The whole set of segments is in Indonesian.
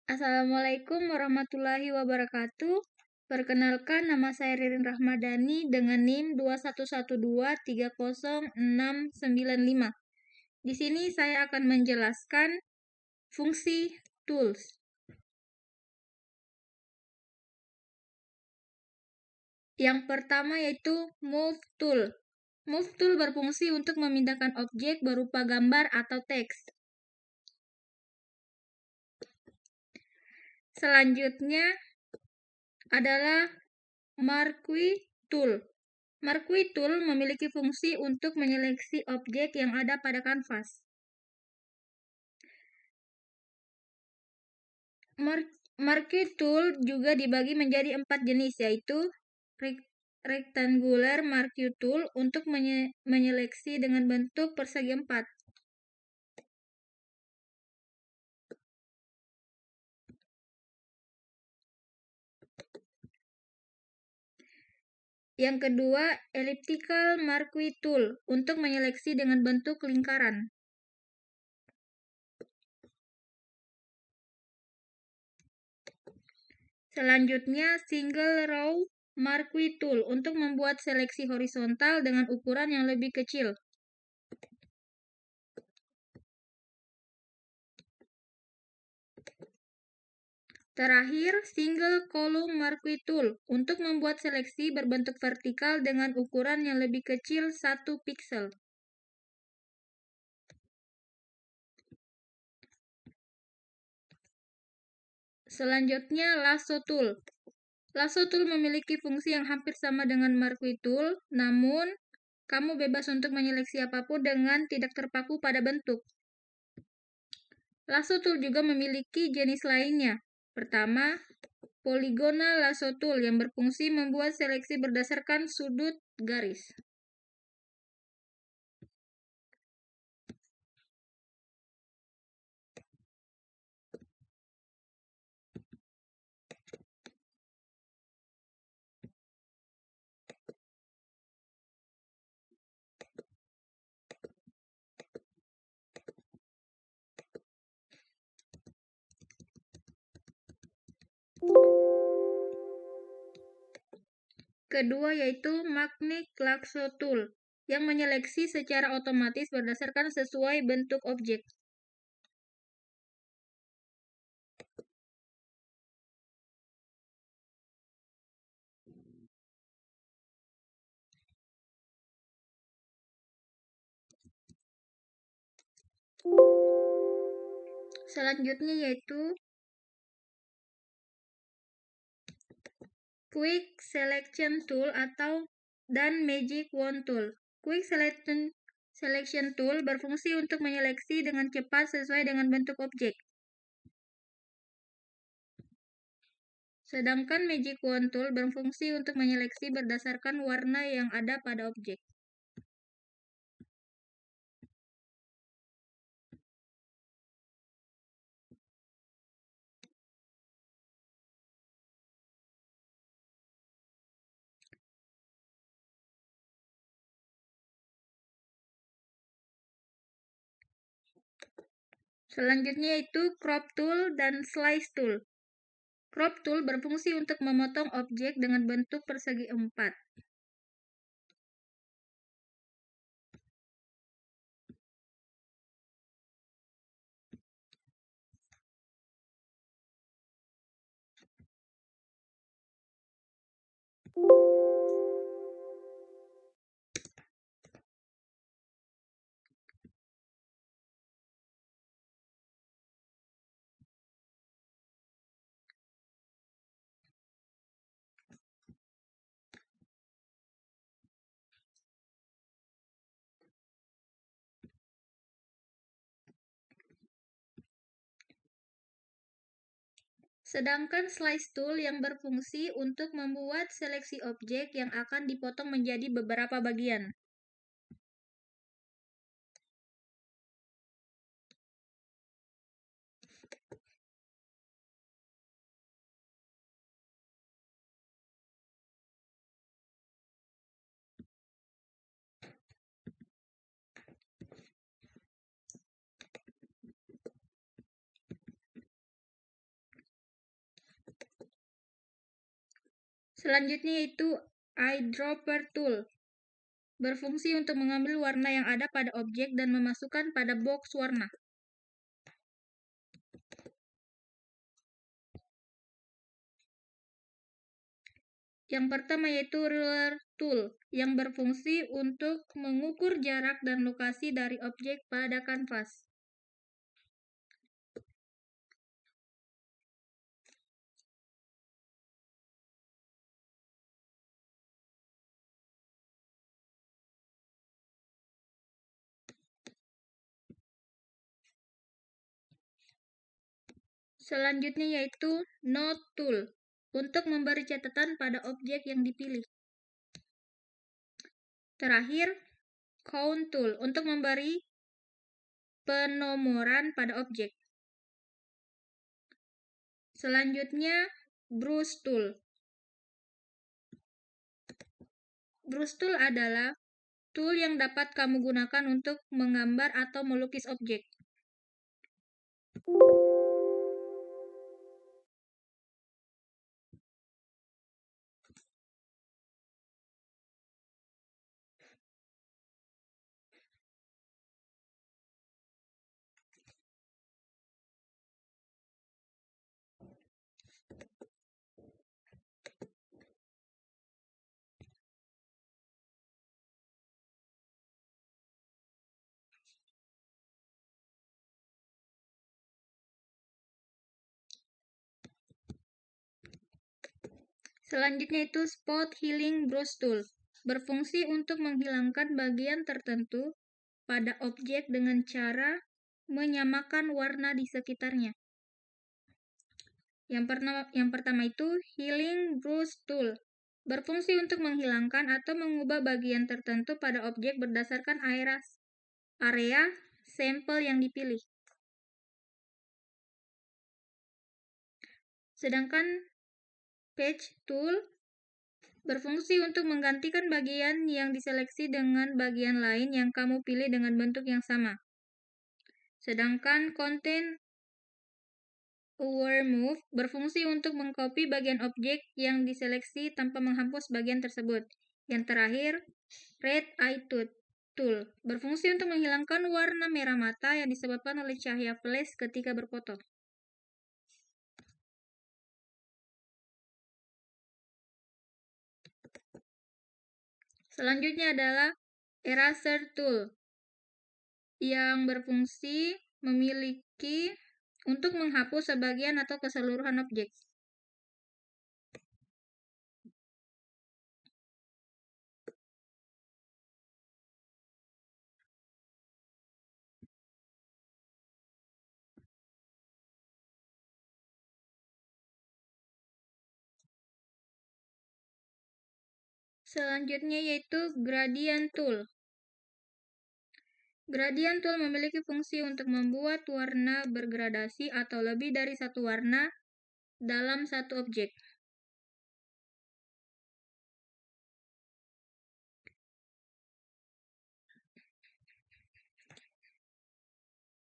Assalamualaikum warahmatullahi wabarakatuh. Perkenalkan, nama saya Ririn Rahmadani dengan NIM 2112300695. Di sini saya akan menjelaskan fungsi tools. Yang pertama yaitu Move Tool. Move Tool berfungsi untuk memindahkan objek berupa gambar atau teks. Selanjutnya adalah Marquee Tool. Marquee Tool memiliki fungsi untuk menyeleksi objek yang ada pada kanvas. Marquee Tool juga dibagi menjadi 4 jenis, yaitu Rectangular Marquee Tool untuk menyeleksi dengan bentuk persegi 4. Yang kedua, Elliptical Marquee Tool untuk menyeleksi dengan bentuk lingkaran. Selanjutnya, Single Row Marquee Tool untuk membuat seleksi horizontal dengan ukuran yang lebih kecil. Terakhir, Single Column Marquee Tool untuk membuat seleksi berbentuk vertikal dengan ukuran yang lebih kecil 1 piksel. Selanjutnya, Lasso Tool. Lasso Tool memiliki fungsi yang hampir sama dengan Marquee Tool, namun kamu bebas untuk menyeleksi apapun dengan tidak terpaku pada bentuk. Lasso Tool juga memiliki jenis lainnya. Pertama, Polygonal Lasso Tool yang berfungsi membuat seleksi berdasarkan sudut garis. Kedua yaitu Magnetic Lasso Tool yang menyeleksi secara otomatis berdasarkan sesuai bentuk objek. Selanjutnya yaitu Quick Selection Tool dan Magic Wand Tool. Quick Selection Tool berfungsi untuk menyeleksi dengan cepat sesuai dengan bentuk objek. Sedangkan Magic Wand Tool berfungsi untuk menyeleksi berdasarkan warna yang ada pada objek. Selanjutnya yaitu Crop Tool dan Slice Tool. Crop Tool berfungsi untuk memotong objek dengan bentuk persegi 4. Sedangkan Slice Tool yang berfungsi untuk membuat seleksi objek yang akan dipotong menjadi beberapa bagian. Selanjutnya yaitu eyedropper tool. Berfungsi untuk mengambil warna yang ada pada objek dan memasukkan pada box warna. Yang pertama yaitu ruler tool, yang berfungsi untuk mengukur jarak dan lokasi dari objek pada kanvas. Selanjutnya yaitu note tool, untuk memberi catatan pada objek yang dipilih. Terakhir, count tool, untuk memberi penomoran pada objek. Selanjutnya, brush tool. Brush tool adalah tool yang dapat kamu gunakan untuk menggambar atau melukis objek. Selanjutnya itu spot healing brush tool, berfungsi untuk menghilangkan bagian tertentu pada objek dengan cara menyamakan warna di sekitarnya. Yang pertama itu healing brush tool, berfungsi untuk menghilangkan atau mengubah bagian tertentu pada objek berdasarkan area sampel yang dipilih. Sedangkan patch tool berfungsi untuk menggantikan bagian yang diseleksi dengan bagian lain yang kamu pilih dengan bentuk yang sama. Sedangkan content aware move berfungsi untuk mengcopy bagian objek yang diseleksi tanpa menghapus bagian tersebut. Yang terakhir, red eye tool berfungsi untuk menghilangkan warna merah mata yang disebabkan oleh cahaya flash ketika berfoto. Selanjutnya adalah eraser tool, yang berfungsi untuk menghapus sebagian atau keseluruhan objek. Selanjutnya yaitu gradient tool. Gradient tool memiliki fungsi untuk membuat warna bergradasi atau lebih dari satu warna dalam satu objek.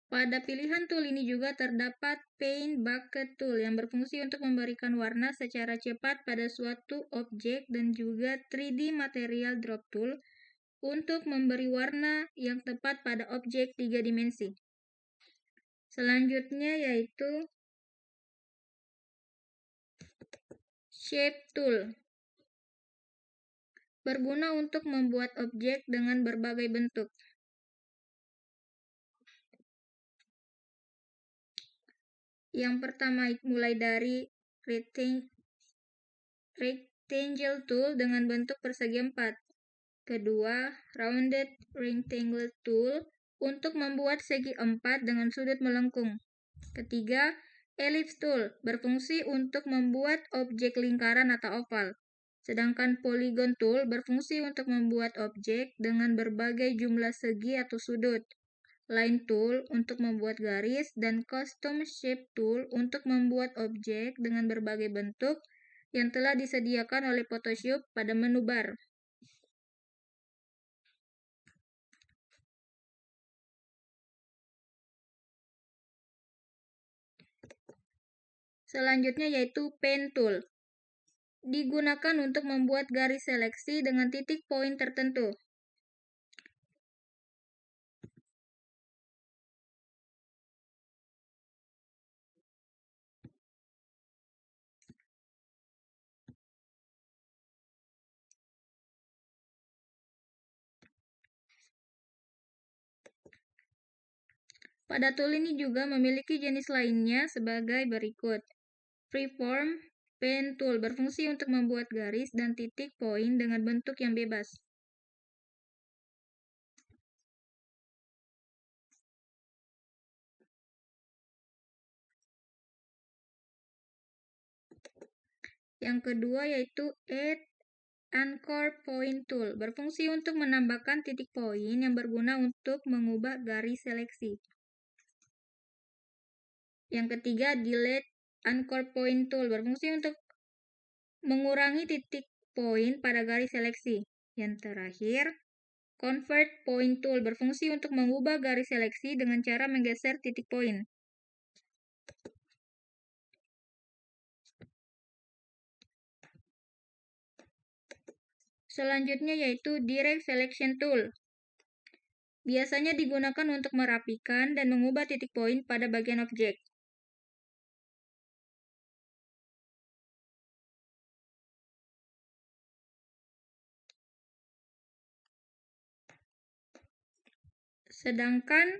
Pada pilihan tool ini juga terdapat paint bucket tool yang berfungsi untuk memberikan warna secara cepat pada suatu objek, dan juga 3D material drop tool untuk memberi warna yang tepat pada objek 3 dimensi. Selanjutnya yaitu shape tool, berguna untuk membuat objek dengan berbagai bentuk. Yang pertama mulai dari rectangle tool dengan bentuk persegi 4. Kedua, rounded rectangle tool untuk membuat segi 4 dengan sudut melengkung. Ketiga, ellipse tool berfungsi untuk membuat objek lingkaran atau oval. Sedangkan polygon tool berfungsi untuk membuat objek dengan berbagai jumlah segi atau sudut. Line tool untuk membuat garis, dan custom shape tool untuk membuat objek dengan berbagai bentuk yang telah disediakan oleh Photoshop pada menu bar. Selanjutnya yaitu pen tool. digunakan untuk membuat garis seleksi dengan titik poin tertentu. Pada tool ini juga memiliki jenis lainnya sebagai berikut. Freeform Pen Tool berfungsi untuk membuat garis dan titik poin dengan bentuk yang bebas. Yang kedua yaitu Add Anchor Point Tool berfungsi untuk menambahkan titik poin yang berguna untuk mengubah garis seleksi. Yang ketiga, Delete Anchor Point Tool berfungsi untuk mengurangi titik poin pada garis seleksi. Yang terakhir, Convert Point Tool berfungsi untuk mengubah garis seleksi dengan cara menggeser titik poin. Selanjutnya yaitu Direct Selection Tool. Biasanya digunakan untuk merapikan dan mengubah titik poin pada bagian objek. Sedangkan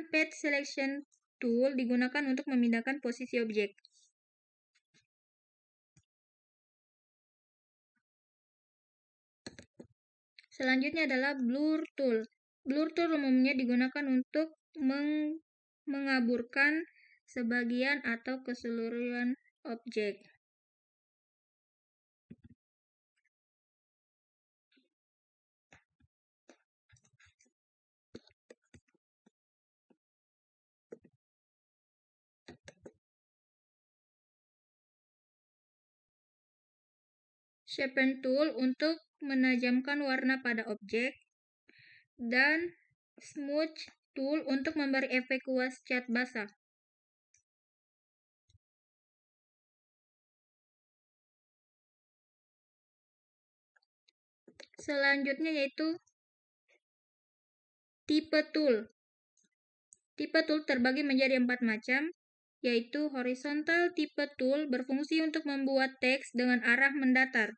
Path Selection Tool digunakan untuk memindahkan posisi objek. Selanjutnya adalah Blur Tool. Blur Tool umumnya digunakan untuk mengaburkan sebagian atau keseluruhan objek. Sharpen Tool untuk menajamkan warna pada objek, dan Smudge Tool untuk memberi efek kuas cat basah. Selanjutnya yaitu Tipe Tool. Tipe tool terbagi menjadi 4 macam, yaitu Horizontal Tipe Tool berfungsi untuk membuat teks dengan arah mendatar.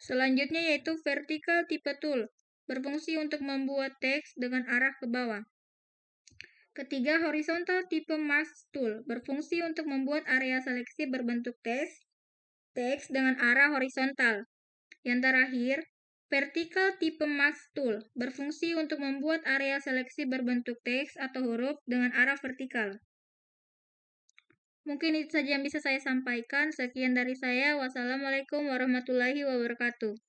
Selanjutnya yaitu Vertical Tipe Tool, berfungsi untuk membuat teks dengan arah ke bawah. Ketiga, Horizontal Tipe Mask Tool, berfungsi untuk membuat area seleksi berbentuk teks dengan arah horizontal. Yang terakhir, Vertical Tipe Mask Tool, berfungsi untuk membuat area seleksi berbentuk teks atau huruf dengan arah vertikal. Mungkin itu saja yang bisa saya sampaikan. Sekian dari saya. Wassalamualaikum warahmatullahi wabarakatuh.